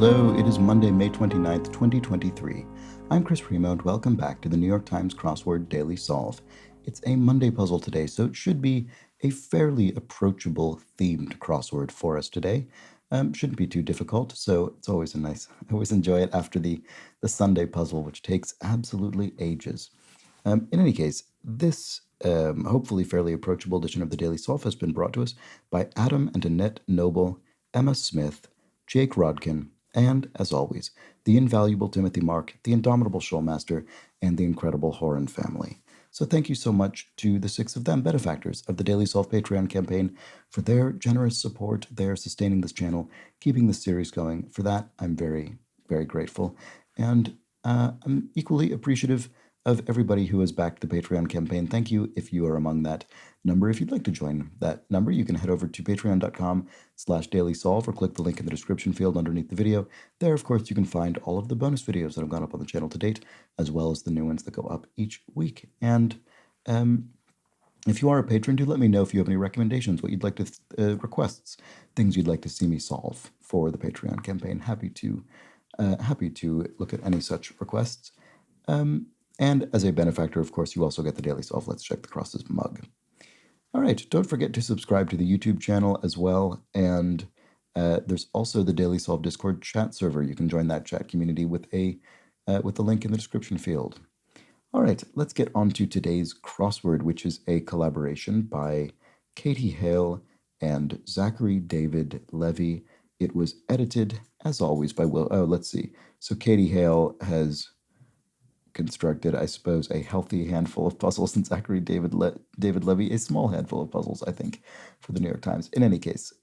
Hello, it is Monday, May 29th, 2023. I'm Chris Primo, and welcome back to the New York Times Crossword Daily Solve. It's a Monday puzzle today, so it should be a fairly approachable themed crossword for us today. Shouldn't be too difficult, so it's always I always enjoy it after the Sunday puzzle, which takes absolutely ages. In any case, this hopefully fairly approachable edition of the Daily Solve has been brought to us by Adam and Annette Noble, Emma Smith, Jake Rodkin, and, as always, the invaluable Timothy Mark, the indomitable Shoalmaster, and the incredible Horan family. So thank you so much to the six of them, benefactors of the Daily Solve Patreon campaign, for their generous support. They're sustaining this channel, keeping this series going. For that, I'm very, very grateful. And I'm equally appreciative of everybody who has backed the Patreon campaign. Thank you if you are among that number. If you'd like to join that number, you can head over to patreon.com/dailysolve or click the link in the description field underneath the video. There, of course, you can find all of the bonus videos that have gone up on the channel to date, as well as the new ones that go up each week. And if you are a patron, do let me know if you have any recommendations, what you'd like to, requests, things you'd like to see me solve for the Patreon campaign. Happy to look at any such requests. And as a benefactor, of course, you also get the Daily Solve Let's Check the Crosses mug. All right, don't forget to subscribe to the YouTube channel as well. And there's also the Daily Solve Discord chat server. You can join that chat community with the link in the description field. All right, let's get on to today's crossword, which is a collaboration by Katie Hale and Zachary David Levy. It was edited, as always, by Will. Oh, let's see. So Katie Hale has constructed, I suppose, a healthy handful of puzzles, and Zachary David Levy a small handful of puzzles, I think, for the New York Times. In any case,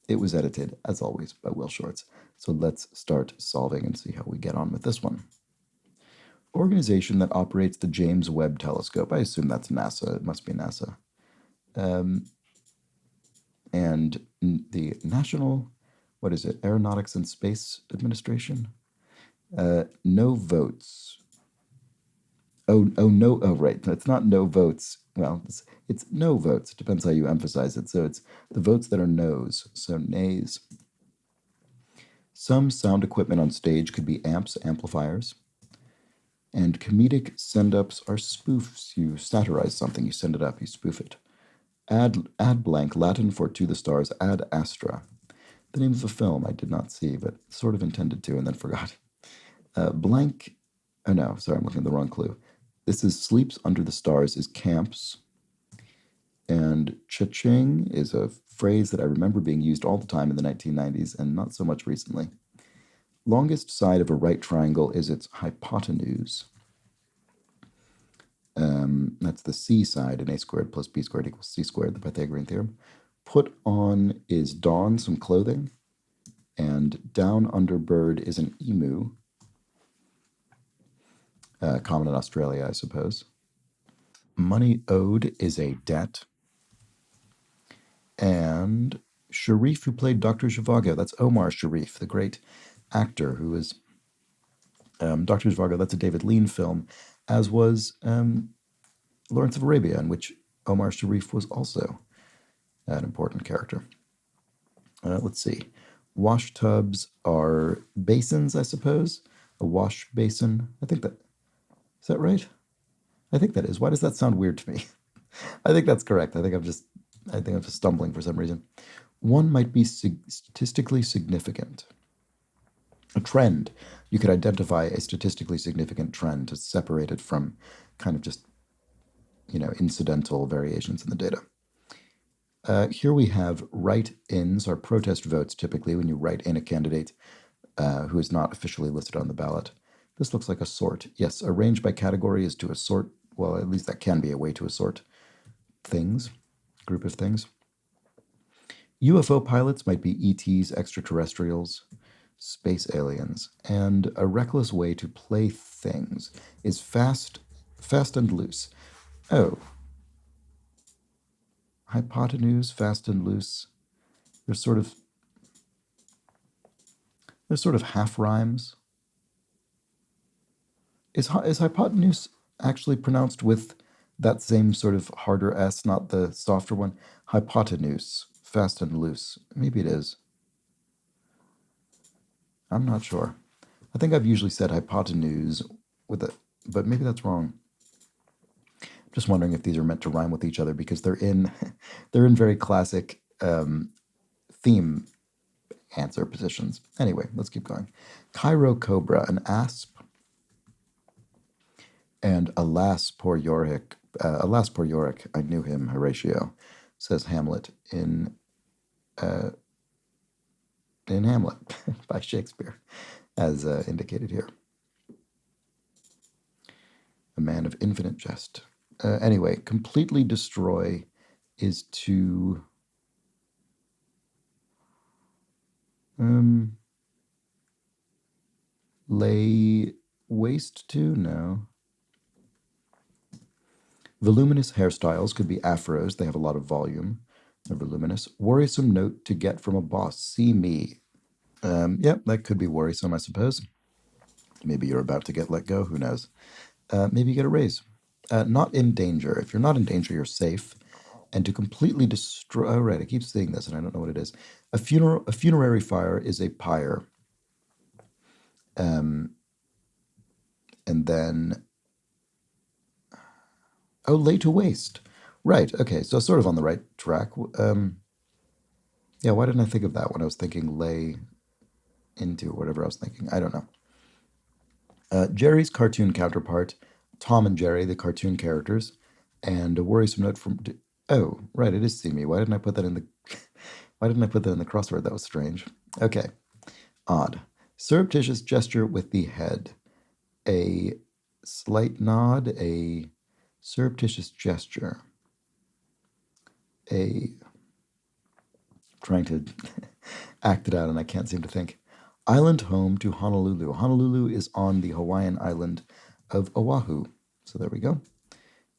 it was edited, as always, by Will Shorts. So let's start solving and see how we get on with this one. Organization that operates the James Webb Telescope. I assume that's NASA. It must be NASA. And the National, what is it, Aeronautics and Space Administration? No votes. Oh, no, oh, right. It's not no votes. Well, it's no votes. It depends how you emphasize it. So it's the votes that are no's, so nays. Some sound equipment on stage could be amps, amplifiers. And comedic send-ups are spoofs. You satirize something, you send it up, you spoof it. Ad blank, Latin for to the stars, ad astra. The name of a film I did not see, but sort of intended to and then forgot. Blank, oh no, sorry, I'm looking at the wrong clue. This is Sleeps Under the Stars is camps. And cha-ching is a phrase that I remember being used all the time in the 1990s and not so much recently. Longest side of a right triangle is its hypotenuse. That's the C side, and A squared plus B squared equals C squared, the Pythagorean theorem. Put on is don, some clothing. And down under bird is an emu. Common in Australia, I suppose. Money owed is a debt. And Sharif, who played Dr. Zhivago, that's Omar Sharif, the great actor who is Dr. Zhivago. That's a David Lean film, as was Lawrence of Arabia, in which Omar Sharif was also an important character. Let's see. Wash tubs are basins, I suppose. A wash basin. I think that... Is that right? I think that is. Why does that sound weird to me? I think that's correct. I think I'm just stumbling for some reason. One might be statistically significant. A trend. You could identify a statistically significant trend to separate it from kind of just, incidental variations in the data. Here we have write-ins, or protest votes, typically when you write in a candidate who is not officially listed on the ballot. This looks like a sort. Yes, arrange by category is to assort. Well, at least that can be a way to assort things, group of things. UFO pilots might be ETs, extraterrestrials, space aliens. And a reckless way to play things is fast and loose. Oh. Hypotenuse, fast and loose. There's sort of half rhymes. Is hypotenuse actually pronounced with that same sort of harder S, not the softer one? Hypotenuse, fast and loose. Maybe it is. I'm not sure. I think I've usually said hypotenuse with it, but maybe that's wrong. Just wondering if these are meant to rhyme with each other because they're in they're in very classic theme answer positions. Anyway, let's keep going. Chirocobra, an asp, and alas poor Yorick, I knew him, Horatio, says Hamlet in Hamlet by Shakespeare, as indicated here. A man of infinite jest. Anyway, completely destroy is to lay waste to? No. Voluminous hairstyles could be afros. They have a lot of volume. They're voluminous. Worrisome note to get from a boss. See me. Yep, that could be worrisome, I suppose. Maybe you're about to get let go. Who knows? Maybe you get a raise. Not in danger. If you're not in danger, you're safe. And to completely destroy. Oh, right. I keep seeing this, and I don't know what it is. A funerary fire is a pyre. And then. Oh, lay to waste. Right. Okay. So sort of on the right track. Yeah. Why didn't I think of that when I was thinking lay into whatever I was thinking? I don't know. Jerry's cartoon counterpart, Tom and Jerry, the cartoon characters, and a worrisome note from. Oh, right. It is see me. Why didn't I put that in the? Why didn't I put that in the crossword? That was strange. Okay. Odd. Surreptitious gesture with the head. A slight nod. A surreptitious gesture. Trying to act it out, and I can't seem to think. Island home to Honolulu. Honolulu is on the Hawaiian island of Oahu. So there we go.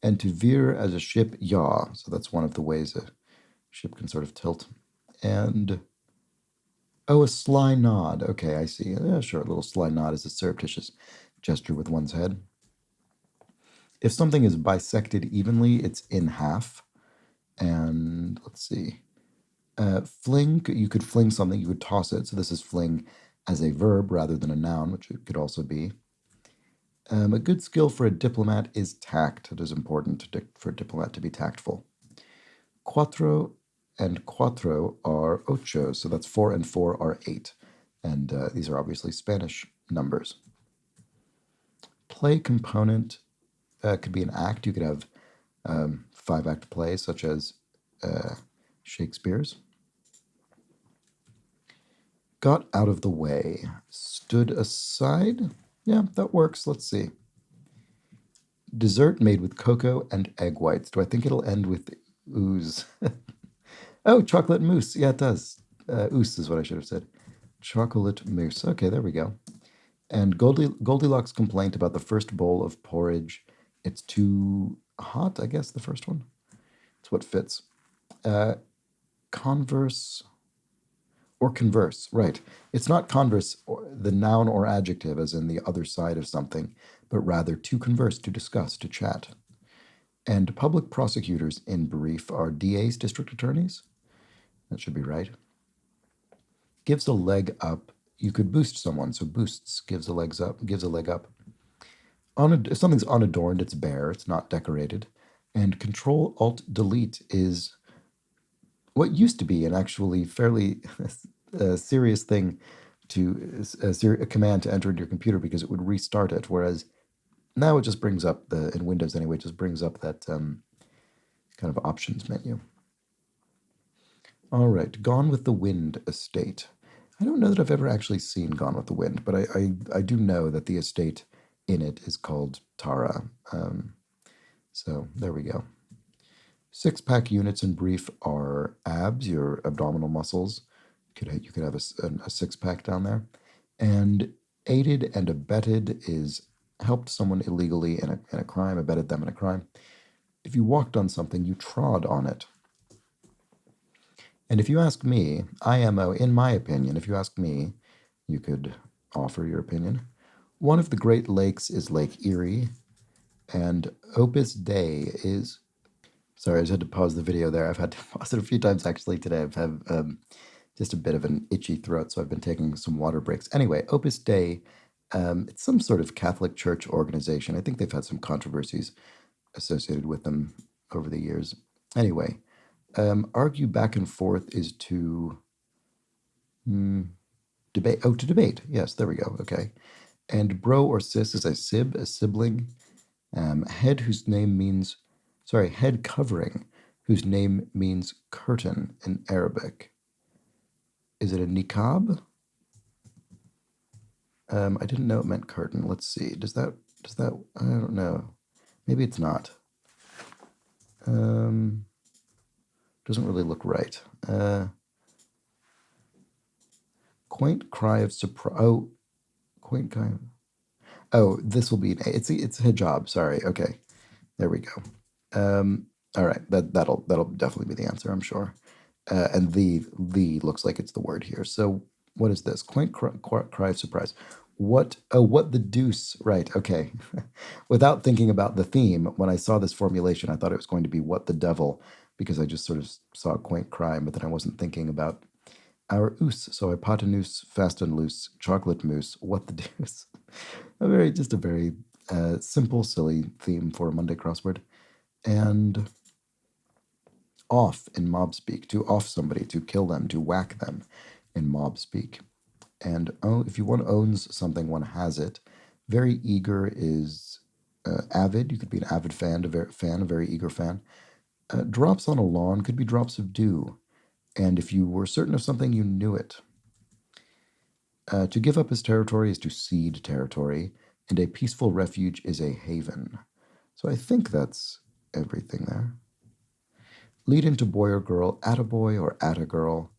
And to veer as a ship, yaw. So that's one of the ways a ship can sort of tilt. And, oh, a sly nod. Okay, I see. Yeah, sure, a little sly nod is a surreptitious gesture with one's head. If something is bisected evenly, it's in half. And let's see. Fling, you could fling something, you could toss it. So this is fling as a verb rather than a noun, which it could also be. A good skill for a diplomat is tact. It is important for a diplomat to be tactful. Cuatro and cuatro are ocho, so that's 4 and 4 are 8. And these are obviously Spanish numbers. Play component could be an act. You could have 5-act plays, such as Shakespeare's. Got out of the way. Stood aside. Yeah, that works. Let's see. Dessert made with cocoa and egg whites. Do I think it'll end with ooze? Oh, chocolate mousse. Yeah, it does. Ooze is what I should have said. Chocolate mousse. Okay, there we go. And Goldilocks' complaint about the first bowl of porridge. It's too hot, I guess, the first one. It's what fits. Converse or converse, right. It's not converse, the noun or adjective, as in the other side of something, but rather to converse, to discuss, to chat. And public prosecutors, in brief, are DAs, district attorneys. That should be right. Gives a leg up. You could boost someone, so boosts gives a leg up. If something's unadorned, it's bare, it's not decorated. And Control-Alt-Delete is what used to be an actually fairly serious thing a command to enter into your computer because it would restart it, whereas now it just brings up in Windows anyway, it just brings up that kind of options menu. All right, Gone with the Wind estate. I don't know that I've ever actually seen Gone with the Wind, but I do know that the estate in it is called Tara. So there we go. 6-pack units in brief are abs, your abdominal muscles. You could have a 6-pack down there. And aided and abetted is helped someone illegally in a crime, abetted them in a crime. If you walked on something, you trod on it. And if you ask me, IMO, in my opinion, if you ask me, you could offer your opinion. One of the Great Lakes is Lake Erie, and Opus Dei is... Sorry, I just had to pause the video there. I've had to pause it a few times actually today. I've had just a bit of an itchy throat, so I've been taking some water breaks. Anyway, Opus Dei, it's some sort of Catholic Church organization. I think they've had some controversies associated with them over the years. Anyway, argue back and forth is to debate. Oh, to debate. Yes, there we go. Okay. And bro or sis is a sib, a sibling. Head whose name means, sorry, head covering whose name means curtain in Arabic. Is it a niqab? I didn't know it meant curtain. Let's see. Does that, I don't know. Maybe it's not. Doesn't really look right. Quaint cry of surprise. Oh, quaint cry. Oh, this will be an A. It's hijab. Sorry. Okay, there we go. All right, that'll definitely be the answer, I'm sure. And the looks like it's the word here. So what is this? Quaint cry of surprise. What? Oh, what the deuce? Right. Okay. Without thinking about the theme, when I saw this formulation, I thought it was going to be what the devil, because I just sort of saw a quaint crime, but then I wasn't thinking about our oos. So hypotenuse, fast and loose, chocolate mousse. What the deuce? Just a very simple, silly theme for a Monday crossword. And off in mob speak, to off somebody, to kill them, to whack them in mob speak. And if you one owns something, one has it. Very eager is avid. You could be an avid fan, a very eager fan. Drops on a lawn could be drops of dew. And if you were certain of something, you knew it. To give up his territory is to cede territory, and a peaceful refuge is a haven. So I think that's everything there. Lead into boy or girl, at a boy or at a girl,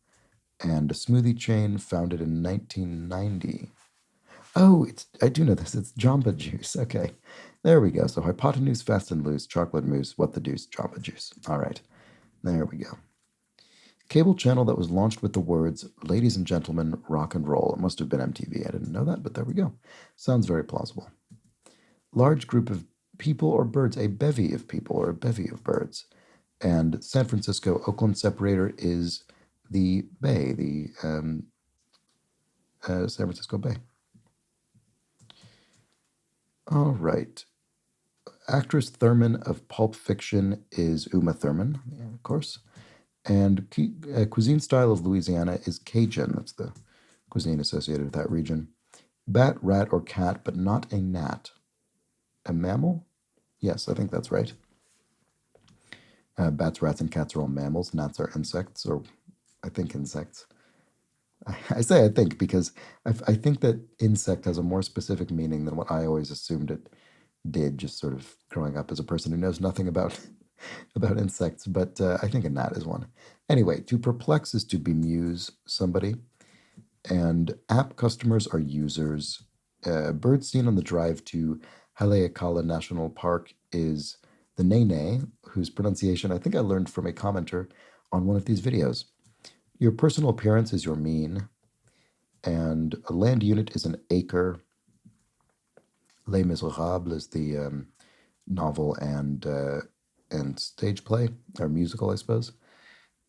and a smoothie chain founded in 1990. Oh, I do know this. It's Jamba Juice. Okay, there we go. So hypotenuse, fast and loose, chocolate mousse, what the deuce, Jamba Juice. All right, there we go. Cable channel that was launched with the words, "Ladies and gentlemen, rock and roll." It must have been MTV. I didn't know that, but there we go. Sounds very plausible. Large group of people or birds, a bevy of people or a bevy of birds. And San Francisco Oakland separator is the bay, the San Francisco Bay. All right. Actress Thurman of Pulp Fiction is Uma Thurman, yeah, of course. And cuisine style of Louisiana is Cajun. That's the cuisine associated with that region. Bat, rat, or cat, but not a gnat. A mammal? Yes, I think that's right. Bats, rats, and cats are all mammals. Gnats are insects, or I think insects. I say I think because I think that insect has a more specific meaning than what I always assumed it did, just sort of growing up as a person who knows nothing about about insects. But I think a gnat is one. Anyway, to perplex is to bemuse somebody, and app customers are users. Bird seen on the drive to Haleakala National Park is the nene, whose pronunciation I think I learned from a commenter on one of these videos. Your personal appearance is your mean, and a land unit is an acre. Les Miserables is the novel and stage play, or musical, I suppose.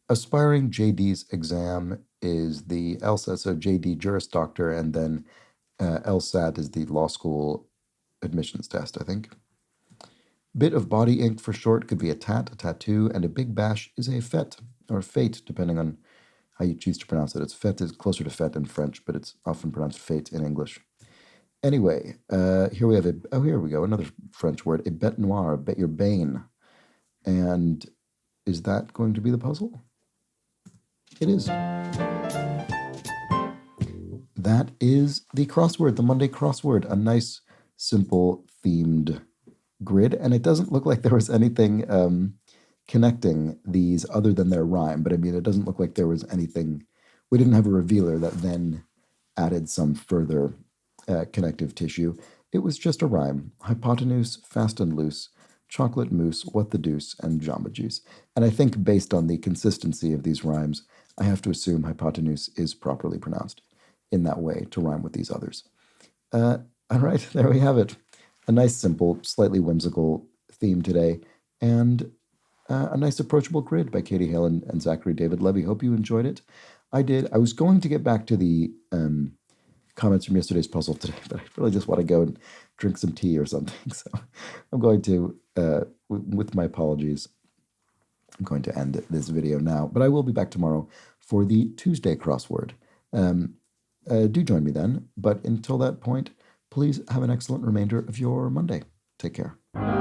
Aspiring JD's exam is the LSAT, so JD Juris Doctor, and then LSAT is the law school admissions test, I think. Bit of body ink for short could be a tat, a tattoo, and a big bash is a fete, or fete, depending on how you choose to pronounce it. It's fete is closer to fete in French, but it's often pronounced fete in English. Anyway, here we have here we go, another French word, a bête noire, your bane. And is that going to be the puzzle? It is. That is the crossword, the Monday crossword, a nice, simple, themed grid. And it doesn't look like there was anything connecting these other than their rhyme. But I mean, it doesn't look like there was anything. We didn't have a revealer that then added some further connective tissue. It was just a rhyme. Hypotenuse, fast and loose, chocolate mousse, what the deuce, and Jamba Juice. And I think based on the consistency of these rhymes, I have to assume hypotenuse is properly pronounced in that way to rhyme with these others. All right, there we have it. A nice, simple, slightly whimsical theme today, and a nice approachable grid by Katie Hale and Zachary David Levy. Hope you enjoyed it. I did. I was going to get back to the comments from yesterday's puzzle today, but I really just want to go and drink some tea or something. So I'm going to, with my apologies, I'm going to end this video now. But I will be back tomorrow for the Tuesday crossword. Do join me then. But until that point, please have an excellent remainder of your Monday. Take care.